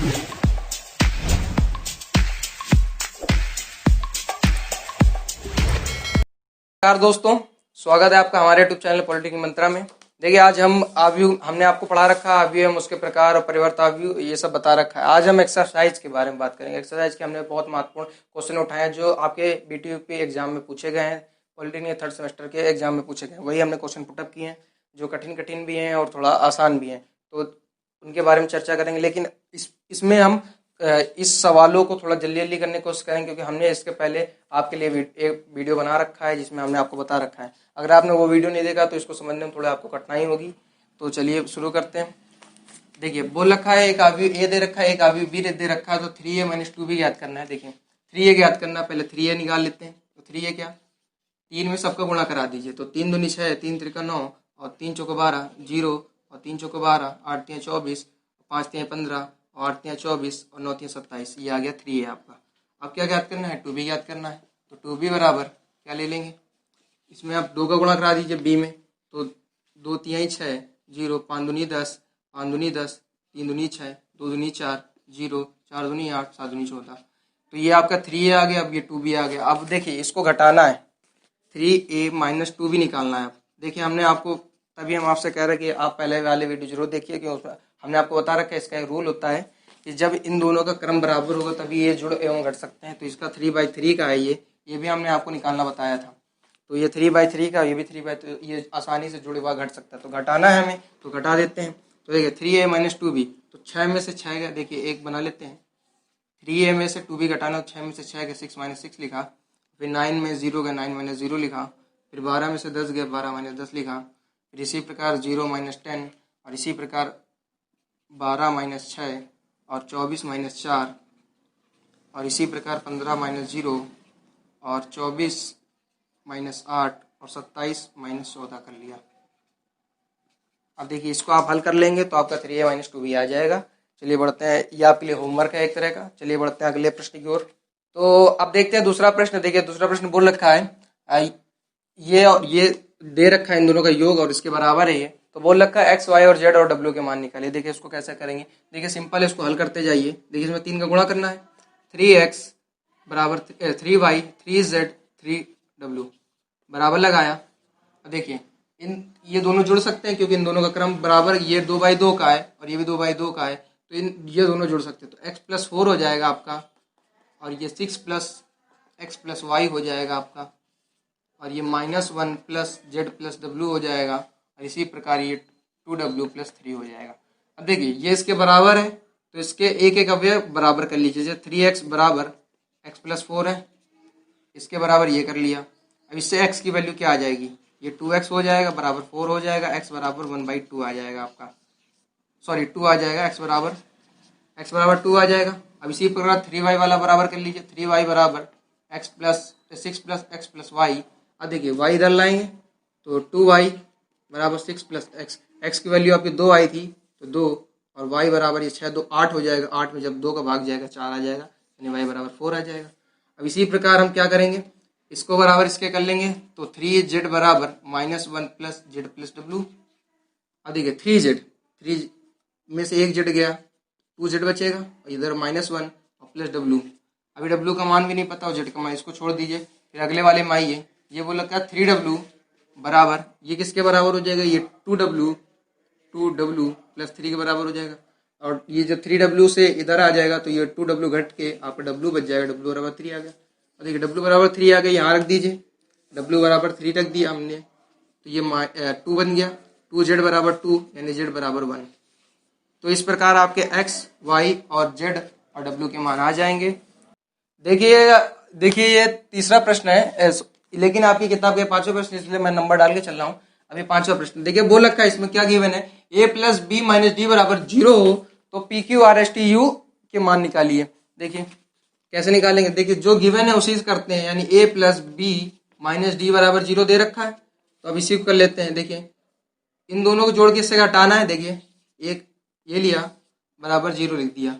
नमस्कार दोस्तों, स्वागत है आपका हमारे यूट्यूब चैनल पॉलिटिकल मंत्रा में। देखिए आज हमने आपको पढ़ा रखा है अवयव, उसके प्रकार और परिवर्त अवयव, ये सब बता रखा है। आज हम एक्सरसाइज के बारे में बात करेंगे। एक्सरसाइज के हमने बहुत महत्वपूर्ण क्वेश्चन उठाए हैं जो आपके बीटीयूपी एग्जाम में पूछे गए हैं, पॉलिटिकल थर्ड सेमेस्टर के एग्जाम में पूछे गए हैं। वही हमने क्वेश्चन पुटअप किए हैं जो कठिन भी हैं और थोड़ा आसान भी हैं, तो उनके बारे में चर्चा करेंगे। लेकिन इसमें हम इस सवालों को थोड़ा जल्दी करने की कोशिश करेंगे, क्योंकि हमने इसके पहले आपके लिए एक वीडियो बना रखा है जिसमें हमने आपको बता रखा है। अगर आपने वो वीडियो नहीं देखा तो इसको समझने में थोड़ा आपको कठिनाई होगी। तो चलिए शुरू करते हैं। देखिए बोल रखा है एक अवयव ए दे रखा है, एक अवयव बी दे रखा है, तो 3a - 2b ज्ञात करना है। देखिए 3a ज्ञात करना, पहले 3a निकाल लेते हैं। तो 3a क्या, 3 में सबका गुणा करा दीजिए। तो 3 दूनी 6, 3 त्रिका 9 और 3 चौको 12, 0 और 3 चौको 12, 8 तिया 24, 5 तिया 15 और 8 तिया 24 और 9 तिया 27। ये आ गया 3a आपका। अब क्या ज्ञात करना है, 2b ज्ञात करना है। तो 2b बराबर क्या ले लेंगे, इसमें आप 2 का गुणा करा दीजिए b में। तो 2 तिया 6, 0, 5 दूनी 10, 5 दूनी 10, 3 दूनी 6, 2 दूनी 4, 0, 4 दूनी 8, 7 दूनी 14। तो ये आपका 3a आ गया। अब ये 2b आ गया। अब देखिए इसको घटाना है, 3a - 2b निकालना है। देखिए हमने आपको, तभी हम आपसे कह रहे हैं कि आप पहले वाले वीडियो जरूर देखिए, क्योंकि उसमें हमने आपको बता रखा है इसका एक रूल होता है कि जब इन दोनों का क्रम बराबर होगा तभी ये जुड़ एवं घट सकते हैं। तो इसका 3/3 का है ये भी हमने आपको निकालना बताया था। तो ये 3/3 का, ये भी 3/3, ये आसानी से जुड़े हुआ घट सकता है। तो घटाना है हमें, तो घटा देते हैं। तो देखिए 3a - 2b, तो 6 में से 6 का देखिए एक बना लेते हैं। 3a में से 2b घटाना, 6 में से 6 का 6 - 6 लिखा। फिर 9 में 0 का 9 - 0 लिखा। फिर 12 में से 10 गया, 12 - 10 लिखा। फिर इसी प्रकार 0 - 10 और इसी प्रकार 12 - 6 और 24 - 4 और इसी प्रकार 15 - 0 और 24 - 8 और 27 - 14 कर लिया। अब देखिए इसको आप हल कर लेंगे तो आपका 3a - 2b आ जाएगा। चलिए बढ़ते हैं, ये आपके लिए होमवर्क है एक तरह का। चलिए बढ़ते हैं अगले प्रश्न की ओर। तो अब देखते हैं दूसरा प्रश्न। देखिए दूसरा प्रश्न बोल रखा है ये और ये दे रखा है इन दोनों का योग और इसके बराबर है ये। तो बोल रखा है x, y और z और w के मान निकालिए। देखिए इसको कैसे करेंगे, देखिए सिंपल है, इसको हल करते जाइए। देखिए इसमें 3 का गुणा करना है। 3x बराबर 3y 3z 3w बराबर लगाया। देखिए ये दोनों जुड़ सकते हैं क्योंकि इन दोनों का क्रम बराबर, ये 2/2 का है और ये भी 2/2 का है, तो ये दोनों जुड़ सकते हैं। तो x + 4 हो जाएगा आपका और ये 6 + x + y हो जाएगा आपका, और ये -1 + z + w हो जाएगा, और इसी प्रकार ये 2w + 3 हो जाएगा। अब देखिए ये इसके बराबर है तो इसके एक एक अवयव बराबर कर लीजिए। जैसे 3x बराबर x + 4 है, इसके बराबर ये कर लिया। अब इससे x की वैल्यू क्या आ जाएगी, ये 2x हो जाएगा बराबर 4 हो जाएगा, x बराबर 1/2 आ जाएगा आपका, सॉरी 2 आ जाएगा, x बराबर 2 आ जाएगा। अब इसी प्रकार 3y वाला बराबर कर लीजिए। 3y बराबर 6 + x + y। अब देखिए y इधर लाएंगे तो 2y बराबर 6 + x, x की वैल्यू आपकी 2 आई थी तो 2, और y बराबर ये 6 2 8 हो जाएगा। 8 में जब 2 का भाग जाएगा 4 आ जाएगा, यानी y बराबर 4 आ जाएगा। अब इसी प्रकार हम क्या करेंगे, इसको बराबर इसके कर लेंगे। तो 3z बराबर -1 + z + w। अब देखिए 3 में से एक z गया, 2z बचेगा, और इधर -1 और +w। अभी w का मान भी नहीं पता और z का मान, इसको छोड़ दीजिए। फिर अगले वाले में आइए, ये बोला क्या 3w बराबर, ये किसके बराबर हो जाएगा, ये 2w + 3 के बराबर हो जाएगा। और ये जब 3w से इधर आ जाएगा तो ये 2w घट के आपका w बच जाएगा, w बराबर 3 आ गया। और देखिए w बराबर 3 आ गया, यहाँ रख दीजिए, w बराबर 3 रख दिया हमने, तो ये 2 बन गया। 2z बराबर 2 यानी z बराबर 1। तो इस प्रकार आपके x, y और z और w के मान आ जाएंगे। देखिए ये तीसरा प्रश्न है, लेकिन आपकी किताब के 5वां प्रश्न, इसलिए मैं नंबर डाल के चल रहा हूँ। अभी 5वां प्रश्न देखिए बोल रखा है, इसमें क्या गिवन है, a + b - d बराबर 0 हो तो p q r s t u के मान निकालिए। देखिए कैसे निकालेंगे, देखिए जो गिवन है उसी से करते हैं, यानी a + b - d बराबर 0 दे रखा है, तो अब इसी को कर लेते हैं। देखिए इन दोनों को जोड़ के इससे हटाना है। देखिए एक ये लिया बराबर 0 लिख दिया।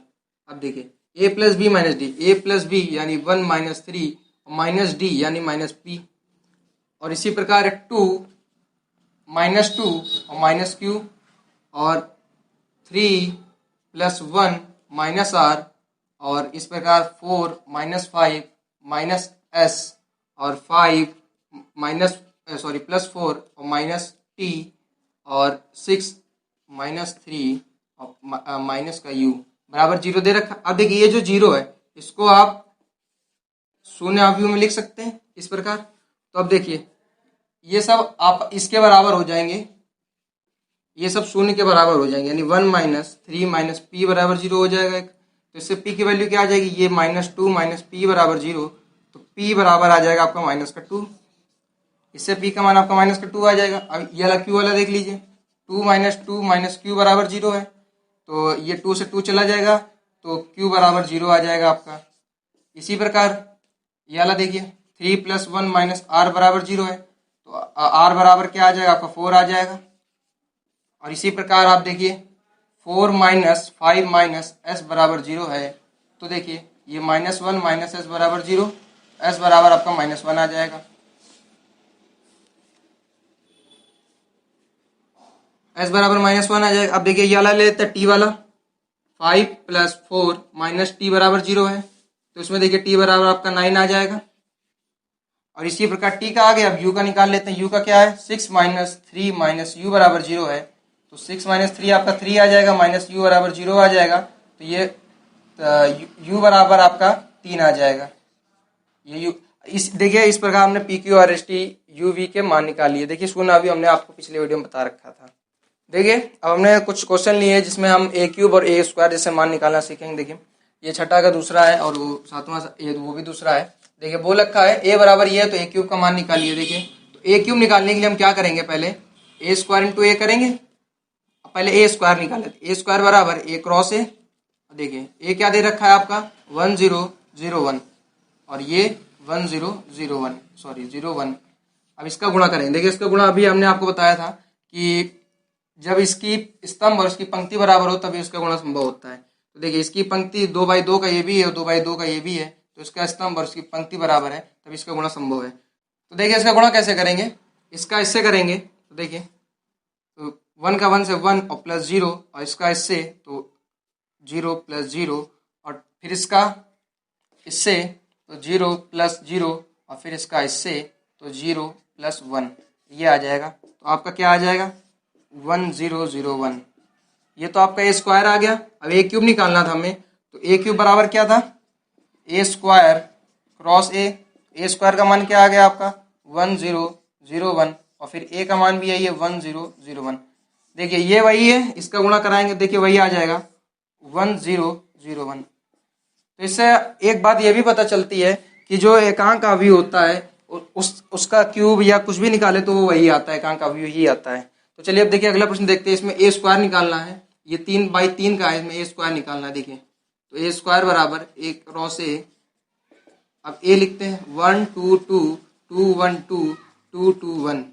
अब देखिए a + b - d, a + b यानी 1 - 3 और -d यानी -p, और इसी प्रकार 2 -2 और -q और 3 + 1 माइनस आर, और इस प्रकार 4 माइनस 5 माइनस एस, और 5 माइनस प्लस 4 और माइनस टी, और 6 माइनस 3 और माइनस का यू बराबर 0 दे रखा। अब देखिए ये जो 0 है इसको आप शून्य अवयव में लिख सकते हैं इस प्रकार। तो अब देखिए ये सब आप इसके बराबर हो जाएंगे, ये सब शून्य के बराबर हो जाएंगे, यानी 1 माइनस 3 माइनस पी बराबर 0 हो जाएगा एक। तो इससे पी की वैल्यू क्या आ जाएगी, ये -2 माइनस पी बराबर 0, तो पी बराबर आ जाएगा आपका -2। इससे पी का मान आपका -2 आ जाएगा। अब ये वाला क्यू वाला देख लीजिए, 2 माइनस क्यू बराबर 0 है, तो ये 2 से 2 चला जाएगा, तो क्यू बराबर 0 आ जाएगा आपका। इसी प्रकार ये वाला देखिए, 3 + 1 माइनस आर बराबर 0 है, तो आर बराबर क्या आ जाएगा आपका 4 आ जाएगा। और इसी प्रकार आप देखिए 4 माइनस 5 माइनस एस बराबर 0 है, तो देखिए ये -1 माइनस एस बराबर 0, एस बराबर आपका -1 आ जाएगा। एस बराबर -1 आ जाएगा। अब देखिए ये वाला ले लेते हैं टी वाला, 5 + 4 माइनस टी बराबर 0 है, तो इसमें देखिए टी बराबर आपका 9 आ जाएगा। और इसी प्रकार टी का आ गया, अब यू का निकाल लेते हैं। यू का क्या है, 6 माइनस 3 माइनस यू बराबर 0 है, तो 6 माइनस 3 आपका 3 आ जाएगा, माइनस यू बराबर 0 आ जाएगा, तो ये यू बराबर आपका 3 आ जाएगा। ये यू इस देखिए इस प्रकार हमने P Q R S T U V के मान निकाल लिए। देखिए सुना अभी हमने आपको पिछले वीडियो में बता रखा था। देखिए अब हमने कुछ क्वेश्चन लिए हैं जिसमें हम ए क्यूब और ए स्क्वायर जैसे मान निकालना सीखेंगे। देखिए ये छठा का दूसरा है और वो सातवां ये वो भी दूसरा है। देखिए बोल रखा है ए बराबर ये है, तो ए क्यूब का मान निकालिए। देखिए तो ए क्यूब निकालने के लिए हम क्या करेंगे, पहले ए स्क्वायर इंटू ए करेंगे। पहले ए स्क्वायर निकाल लेते, ए स्क्वायर बराबर ए क्रॉस ए। देखिए ए क्या दे रखा है आपका 1001 और ये 1001 सॉरी 01। अब इसका गुणा करेंगे। देखिए इसका गुणा अभी हमने आपको बताया था कि जब इसकी स्तंभ और इसकी पंक्ति बराबर हो तभी इसका गुणा संभव होता है। तो देखिए इसकी पंक्ति 2/2 का ये भी है और 2/2 का ये भी है, तो इसका स्तंभ और इसकी पंक्ति बराबर है तभी इसका गुणा संभव है। तो देखिए इसका गुणा कैसे करेंगे, इसका इससे करेंगे। तो देखिए तो 1 का 1 से 1 और प्लस 0, और इसका इससे तो 0 + 0, और फिर इसका इससे तो 0 + 0, और फिर इसका इससे तो 0 + 1, ये आ जाएगा। तो आपका क्या आ जाएगा 1001। ये तो आपका ए स्क्वायर आ गया। अब ए क्यूब निकालना था हमें, तो ए क्यूब बराबर क्या था, A square cross A. A square का मान क्या आ गया आपका 1001, और फिर ए का मान भी है ये 1001। देखिए ये वही है, इसका गुणा कराएंगे, देखिए वही आ जाएगा 1001। तो इससे एक बात ये भी पता चलती है कि जो एकांक अवयव होता है उसका क्यूब या कुछ भी निकाले तो वो वही आता है, एकांक अवयव ही आता है। तो चलिए अब देखिए अगला प्रश्न देखते हैं। इसमें ए स्क्वायर निकालना है, ये 3/3 का है, इसमें ए स्क्वायर निकालना है। देखिए तो ए स्क्वायर बराबर ए क्रॉस ए। अब ए लिखते हैं 1 2 2 2 1 2 2 2 1,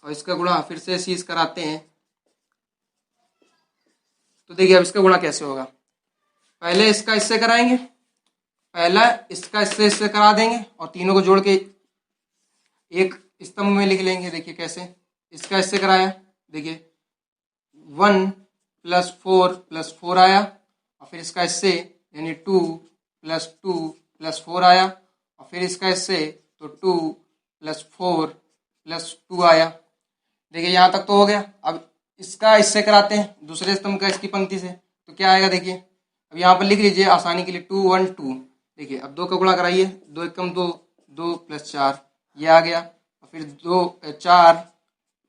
और इसका गुणा फिर से सीज कराते हैं। तो देखिए अब इसका गुणा कैसे होगा, पहले इसका इससे कराएंगे, पहला इसका इससे करा देंगे और तीनों को जोड़ के एक स्तंभ में लिख लेंगे। देखिए कैसे, इसका इससे कराया, देखिए 1 + 4 + 4 आया, और फिर इसका इससे यानी 2 + 2 + 4 आया, और फिर इसका इससे तो 2 + 4 + 2 आया। देखिए यहाँ तक तो हो गया। अब इसका इससे कराते हैं दूसरे स्तंभ का इसकी पंक्ति से, तो क्या आएगा देखिए, अब यहाँ पर लिख लीजिए आसानी के लिए 2 1 2। देखिए अब 2 का गुणा कराइए, 2 एकम 2, 2 + 4 ये आ गया, और फिर 4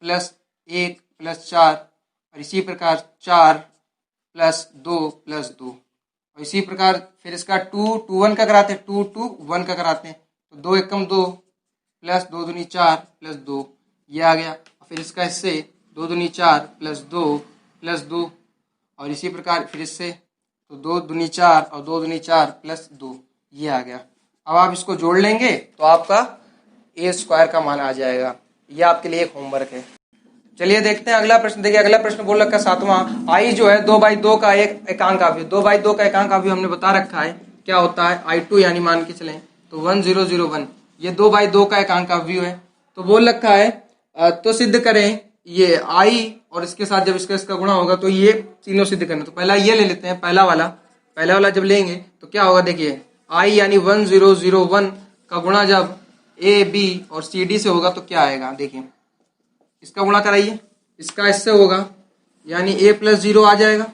+ 1 + 4, और इसी प्रकार 4 + 2 + 2, और इसी प्रकार फिर इसका 2 2 1 का कराते हैं, 2 2 1 का कराते हैं, तो 2 एकम 2 + 2 दूनी 4 + 2 ये आ गया, और फिर इसका इससे 2 दूनी 4 + 2 + 2, और इसी प्रकार फिर इससे तो 2 दूनी 4 और 2 दूनी 4 + 2 ये आ गया। अब आप इसको जोड़ लेंगे तो आपका ए स्क्वायर का मान आ जाएगा। ये आपके लिए एक होमवर्क है। चलिए देखते हैं अगला प्रश्न। देखिए अगला प्रश्न बोल रखा है 7वां, आई जो है 2/2 का एक एकांक अवयव, 2/2 का एकांक अवयव हमने बता रखा है क्या होता है, I2 यानी मान के चलें तो 1001, ये 2/2 का एकांक अवयव है। तो बोल रखा है तो सिद्ध करें ये I और इसके साथ जब इसका गुणा होगा तो ये तीनों सिद्ध करना। तो पहला ये ले लेते हैं, पहला वाला जब लेंगे तो क्या होगा, देखिए आई यानी 1001 का गुणा जब ए बी और सी डी से होगा तो क्या आएगा, देखिए इसका गुणा कराइए, इसका इससे होगा यानी a प्लस 0 आ जाएगा,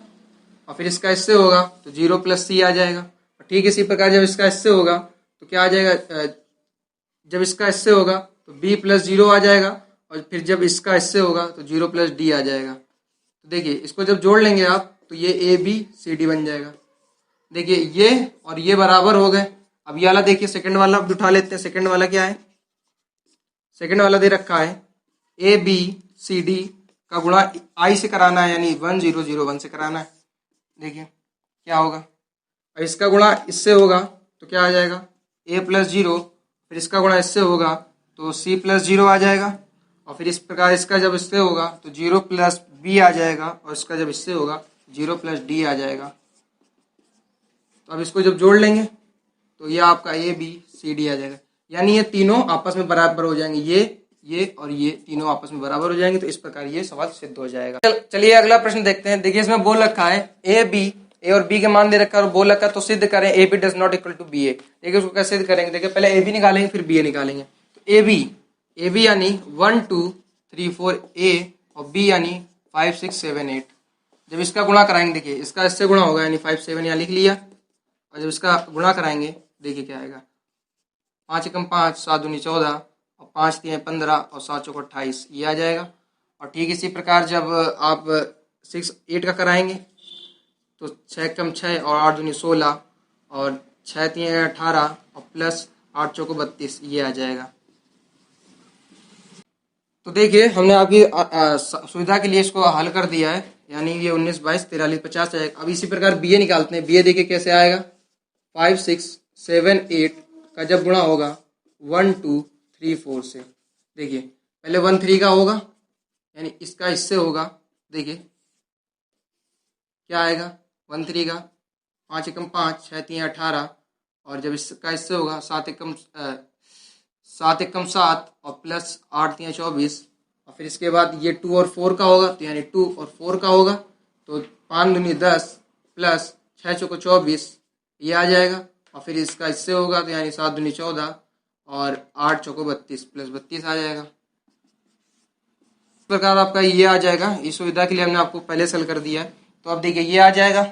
और फिर इसका इससे होगा तो 0 प्लस सी आ जाएगा। और ठीक इसी प्रकार जब इसका इससे होगा तो क्या आ जाएगा, जब इसका इससे होगा तो b प्लस 0 आ जाएगा, और फिर जब इसका इससे होगा तो 0 प्लस डी आ जाएगा। तो देखिए इसको जब जोड़ लेंगे आप तो ये ए बी सी डी बन जाएगा। देखिए ये और ये बराबर हो गए। अब ये वाला देखिए सेकंड वाला अब उठा लेते हैं। सेकंड वाला क्या है, सेकंड वाला दे रखा है ए बी सी डी का गुणा आई से कराना है यानी 1001 से कराना है। देखिए क्या होगा, अब इसका गुणा इससे होगा तो क्या आ जाएगा a प्लस 0, फिर इसका गुणा इससे होगा तो c प्लस 0 आ जाएगा, और फिर इस प्रकार इसका जब इससे होगा तो 0 प्लस b आ जाएगा, और इसका जब इससे होगा 0 प्लस d आ जाएगा। तो अब इसको जब जोड़ लेंगे तो ये आपका ए बी सी डी आ जाएगा, यानी ये तीनों आपस में बराबर हो जाएंगे, ये और ये तीनों आपस में बराबर हो जाएंगे। तो इस प्रकार ये सवाल सिद्ध हो जाएगा। चलिए अगला प्रश्न देखते हैं। देखिए इसमें बोल रखा है ए और बी के मान दे रखा है और बोल रखा है तो सिद्ध करें A B does not equal to B A. देखिए उसको कैसे सिद्ध करेंगे, देखिए पहले ए बी निकालेंगे फिर बी ए निकालेंगे। तो ए बी यानी 1 2 3 4 ए और बी यानी 5 6 7 8। जब इसका गुणा कराएंगे, देखिए इसका इससे गुणा होगा यानी 5 7 यहाँ लिख लिया, और जब इसका गुणा कराएंगे देखिए क्या आएगा, 5 एकम 5 7 दूनी 14 और 5 3 15 और 7 चौक 28 ये आ जाएगा। और ठीक इसी प्रकार जब आप 6 8 का कराएंगे तो 6 एकम 6 और 8 दूनी 16 और 6 3 18 और प्लस 8 चौक 32 ये आ जाएगा। तो देखिए हमने आपकी सुविधा के लिए इसको हल कर दिया है, यानी ये 19 22 43 50 आएगा। अब इसी प्रकार बी ए निकालते हैं। बी ए देखिए कैसे आएगा, 5 6 7 8 का जब गुणा होगा 1 2 3 4 से। देखिए पहले 1 3 का होगा यानी इसका इससे होगा, देखिए क्या आएगा 1 3 का 5 एकम 5 6 3 18 और जब इसका इससे होगा 7 एकम 7 और प्लस 8 3 24 और फिर इसके बाद ये 2 और 4 का होगा तो यानी 2 और 4 का होगा तो 5 दूनी 10 प्लस 6 चौक 24 ये आ जाएगा, और फिर इसका इससे होगा तो यानी 7 दूनी 14 और 8 चौको 32 प्लस 32 आ जाएगा। इस प्रकार आपका ये आ जाएगा। इस सुविधा के लिए हमने आपको पहले से हल कर दिया है। तो अब देखिए ये आ जाएगा।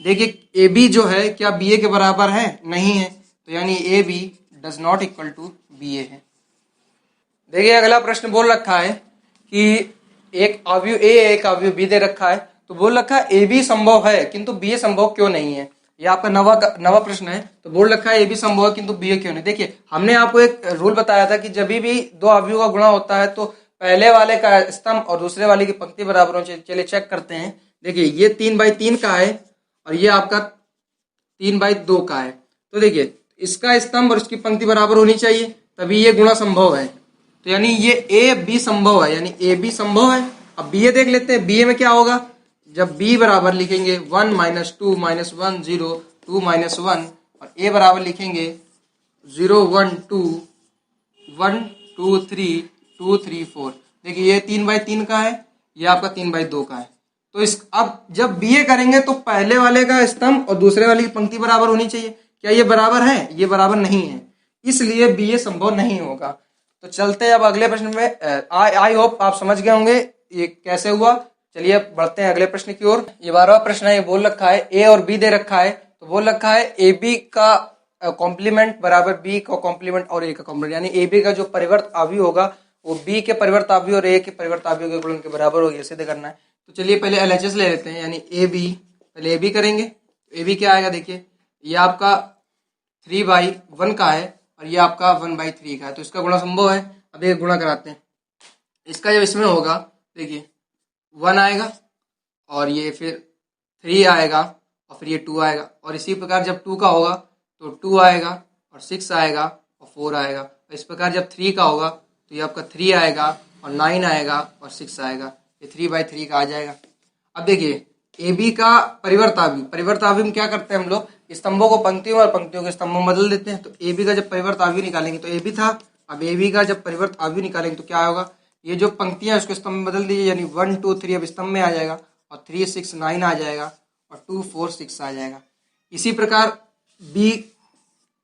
देखिए ए बी जो है क्या बी ए के बराबर है, नहीं है, तो यानी A B does not equal to B A है। देखिए अगला प्रश्न बोल रखा है कि एक अवयव ए एक अवयव बी दे रखा है, तो बोल रखा है ए बी संभव है किंतु बी ए संभव क्यों नहीं है। ये आपका नवा प्रश्न है। तो बोल रखा है ए बी संभव है किंतु बी ए क्यों नहीं। देखिए हमने आपको एक रूल बताया था कि जब भी दो अवयवों का गुणा होता है तो पहले वाले का स्तंभ और दूसरे वाले की पंक्ति बराबर होनी चाहिए। चलिए चेक करते हैं। देखिए ये 3/3 का है और ये आपका 3/2 का है। तो देखिए इसका स्तंभ और इसकी पंक्ति बराबर होनी चाहिए तभी ये गुणा संभव है। तो यानी ये ए बी संभव है, यानी ए बी संभव है। अब बी ए देख लेते हैं। बी ए में क्या होगा, जब b बराबर लिखेंगे 1 - 2 - 1 0 2 - 1 और a बराबर लिखेंगे 0 1 2 1 2 3 2 3 4। देखिए ये 3/3 का है, ये आपका 3/2 का है। तो इस अब जब बी ए करेंगे तो पहले वाले का स्तंभ और दूसरे वाले की पंक्ति बराबर होनी चाहिए। क्या ये बराबर है, ये बराबर नहीं है, इसलिए बी ए संभव नहीं होगा। तो चलते हैं अब अगले प्रश्न में। आई होप आप समझ गए होंगे ये कैसे हुआ। चलिए बढ़ते हैं अगले प्रश्न की ओर। ये 12वां प्रश्न है। ये बोल रखा है ए और बी दे रखा है, तो बोल रखा है ए बी का कॉम्प्लीमेंट बराबर बी का कॉम्प्लीमेंट और ए का कॉम्प्लीमेंट, यानी ए बी का जो परिवर्त अवयव होगा वो बी के परिवर्त अवयव और ए के परिवर्त अवयव के गुणन के बराबर होगी। ये सिद्ध करना है। तो चलिए पहले एलएचएस ले लेते हैं, यानी ए बी, पहले ए बी करेंगे। ए बी क्या आएगा, देखिए ये आपका 3/1 का है और ये आपका 1/3 का है, तो इसका गुणा संभव है। अब एक गुणा कराते हैं। इसका जब इसमें होगा देखिए 1 आएगा और ये फिर 3 आएगा और फिर ये 2 आएगा, और इसी प्रकार जब 2 का होगा तो 2 आएगा और 6 आएगा और 4 आएगा। इस प्रकार जब 3 का होगा तो ये आपका 3 आएगा और 9 आएगा और 6 आएगा, ये 3/3 का आ जाएगा। अब देखिए ए बी का परिवर्तावयव में क्या करते हैं हम लोग, स्तंभों को पंक्तियों और पंक्तियों के स्तंभों में बदल देते हैं। तो ए बी का जब परिवर्तावयव निकालेंगे तो ए बी था, अब ए बी का जब परिवर्तावयव निकालेंगे तो क्या होगा, ये जो पंक्तियां उसको स्तंभ में बदल दीजिए, यानी 1 2 3 अब स्तंभ में आ जाएगा और 3 6 9 आ जाएगा और 2 4 6 आ जाएगा। इसी प्रकार बी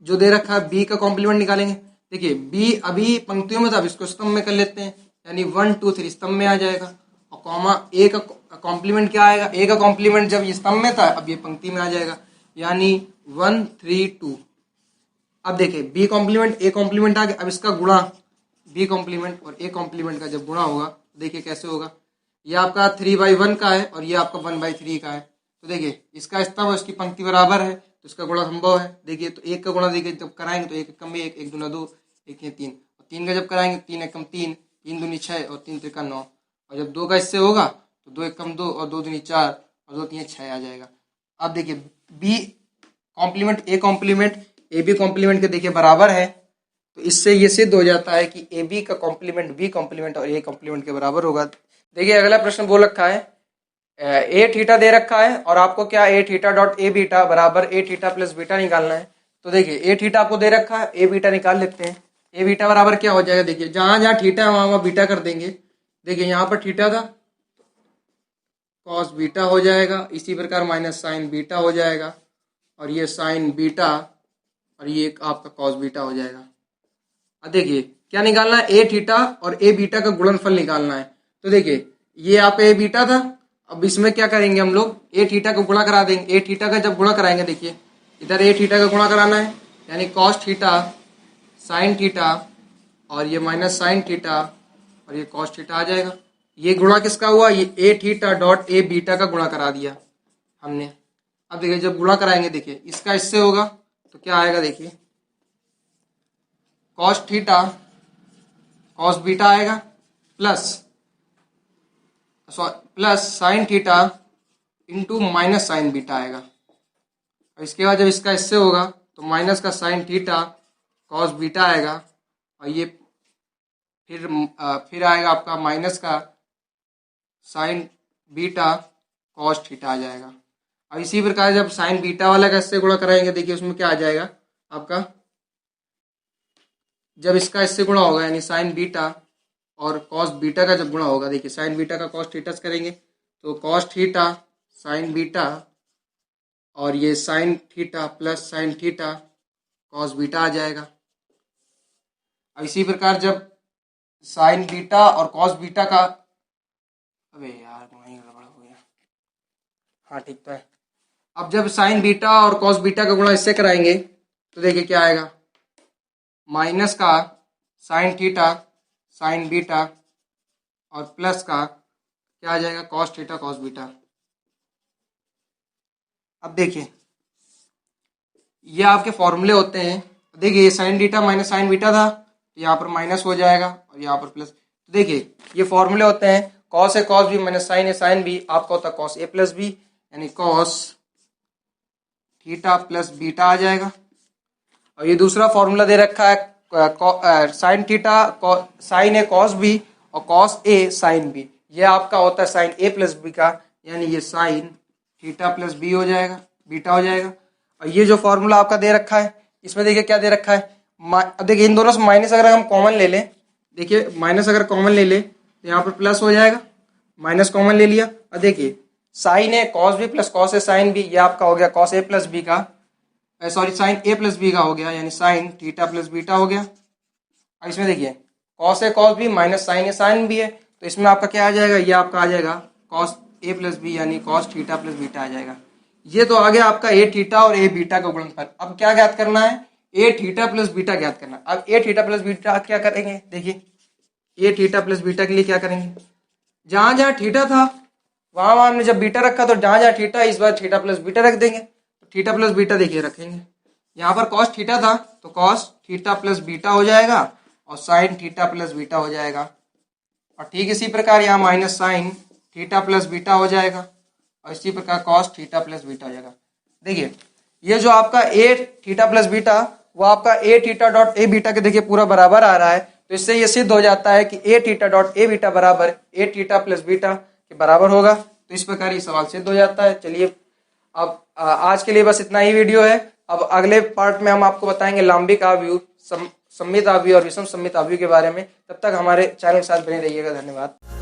जो दे रखा है बी का कॉम्प्लीमेंट निकालेंगे। देखिए बी अभी पंक्तियों में था, अब इसको स्तंभ में कर लेते हैं, यानी 1 2 3 स्तंभ में आ जाएगा और कॉमा ए का कॉम्प्लीमेंट क्या आएगा, ए का कॉम्प्लीमेंट जब ये स्तंभ में था अब ये पंक्ति में आ जाएगा, यानी 1 3 2। अब देखिए बी कॉम्प्लीमेंट ए कॉम्प्लीमेंट आ गया, अब इसका गुणा बी कॉम्प्लीमेंट और ए कॉम्प्लीमेंट का जब गुणा होगा तो देखिए कैसे होगा, ये आपका 3/1 का है और ये आपका 1/3 का है। तो देखिए इसका स्तंभ और इसकी पंक्ति बराबर है तो इसका गुणा संभव है। देखिए तो एक का गुणा देखिए जब कराएंगे तो एक कम एक, एक दूना 2, एक ये 3 और 3 का जब कराएंगे 3 एक कम 3, 3 दूनी 6 और 3 त्रिका 9 और जब 2 का इससे होगा तो 2 एक कम 2 और 2 दूनी 4 और 2 3 6 आ जाएगा। अब देखिए B complement A complement A B complement के देखिए बराबर है, तो इससे ये सिद्ध हो जाता है कि ए बी का कॉम्प्लीमेंट बी कॉम्प्लीमेंट और ए कॉम्प्लीमेंट के बराबर होगा। देखिए अगला प्रश्न बोल रखा है ए थीटा दे रखा है और आपको क्या ए थीटा डॉट ए बीटा बराबर ए थीटा प्लस बीटा निकालना है। तो देखिए ए थीटा आपको दे रखा है, ए बीटा निकाल लेते हैं। ए बीटा बराबर क्या हो जाएगा, देखिए जहां जहां थीटा है वहां बीटा कर देंगे। देखिए यहाँ पर थीटा था कॉस बीटा हो जाएगा, इसी प्रकार माइनस साइन बीटा हो जाएगा और ये साइन बीटा और ये आपका कॉस बीटा हो जाएगा। अब देखिए क्या निकालना है, ए थीटा और ए बीटा का गुणनफल निकालना है। तो देखिए ये आपका ए बीटा था, अब इसमें क्या करेंगे हम लोग ए थीटा को गुणा करा देंगे। ए थीटा का जब गुणा कराएंगे देखिए इधर ए थीटा का गुणा कराना है, यानी कॉस थीटा साइन थीटा और ये माइनस साइन थीटा और ये कॉस थीटा आ जाएगा। ये गुणा किसका हुआ, ये ए थीटा डॉट ए बीटा का गुणा करा दिया हमने। अब देखिए जब गुणा कराएंगे देखिए इसका इससे होगा तो क्या आएगा, देखिए कॉस थीटा कॉस बीटा आएगा plus sine theta into minus sign beta आएगा। और इसके बाद जब इसका इससे होगा तो माइनस का साइन थीटा कॉस बीटा आएगा और ये फिर आएगा आपका माइनस का साइन बीटा कॉस थीटा आ जाएगा। और इसी प्रकार जब साइन बीटा वाला का इससे गुणा कराएंगे देखिए उसमें क्या आ जाएगा आपका, जब इसका इससे गुणा होगा यानी साइन बीटा और कॉस बीटा का जब गुणा होगा, देखिए साइन बीटा का कॉस थीटा करेंगे तो कॉस थीटा साइन बीटा और ये sine theta plus sine theta cos beta आ जाएगा। अब इसी प्रकार जब साइन बीटा और कॉस बीटा का, अबे यार वहीं गड़बड़ हो गया, हाँ ठीक तो है। अब जब साइन बीटा और कॉस बीटा का गुणा इससे कराएंगे तो देखिए क्या आएगा, माइनस का साइन थीटा साइन बीटा और प्लस का क्या आ जाएगा कॉस थीटा कॉस बीटा। अब देखिए ये आपके फॉर्मूले होते हैं। देखिए ये sine theta minus sign beta था, यहाँ पर माइनस हो जाएगा और यहाँ पर प्लस। तो देखिए ये फॉर्मूले होते हैं, कॉस है कॉस बी माइनस साइन है साइन बी, आपका होता है कॉस ए प्लस बी, यानी कॉस थीटा प्लस बीटा आ जाएगा। और ये दूसरा फॉर्मूला दे रखा है साइन थीटा साइन ए कॉस बी और कॉस ए साइन बी, ये आपका होता है साइन ए प्लस बी का, यानी ये साइन थीटा प्लस बी हो जाएगा बीटा हो जाएगा। और ये जो फॉर्मूला आपका दे रखा है इसमें देखिए क्या दे रखा है, अब देखिए इन दोनों से माइनस अगर हम कॉमन ले लें, देखिए माइनस अगर कॉमन ले ले तो यहाँ पर प्लस हो जाएगा, माइनस कॉमन ले लिया। और देखिए sign A cos B plus cos A sine B, ये आपका हो गया कॉस ए प्लस बी का, सॉरी साइन ए प्लस बी का हो गया, यानी साइन थीटा प्लस बीटा हो गया। और इसमें देखिए cos A cos B minus sign A sine B है, तो इसमें आपका क्या आ जाएगा, ये आपका आ जाएगा कॉस ए प्लस बी यानी कॉस थीटा प्लस बीटा आ जाएगा। ये तो आ गया आपका ए थीटा और ए बीटा का गुणनफल। अब क्या ज्ञात करना है, ए थीटा प्लस बीटा ज्ञात करना। अब ए थीटा प्लस बीटा क्या करेंगे, देखिए ए थीटा प्लस बीटा के लिए क्या करेंगे, जहां जहां थीटा था वहां वहां हमने जब बीटा रखा तो जहां जहां थीटा इस बार थीटा प्लस बीटा रख देंगे। तो थीटा प्लस बीटा देखिए रखेंगे, यहाँ पर कॉस थीटा था तो कॉस थीटा प्लस बीटा हो जाएगा और साइन थीटा प्लस बीटा हो जाएगा। और ठीक इसी प्रकार यहाँ minus sign theta plus beta हो जाएगा और इसी प्रकार कॉस थीटा प्लस बीटा हो जाएगा। देखिए ये जो आपका ए थीटा प्लस बीटा वो आपका ए थीटा डॉट ए बीटा के देखिए पूरा बराबर आ रहा है, तो इससे ये सिद्ध हो जाता है कि ए थीटा डॉट ए बीटा बराबर ए थीटा प्लस बीटा के बराबर होगा। तो इस प्रकार ये सवाल सिद्ध हो जाता है। चलिए अब आज के लिए बस इतना ही वीडियो है। अब अगले पार्ट में हम आपको बताएंगे लांबिक आव्यूह सममित अवयव और विषम सममित अवयव के बारे में। तब तक हमारे चैनल के साथ बने रहिएगा। धन्यवाद।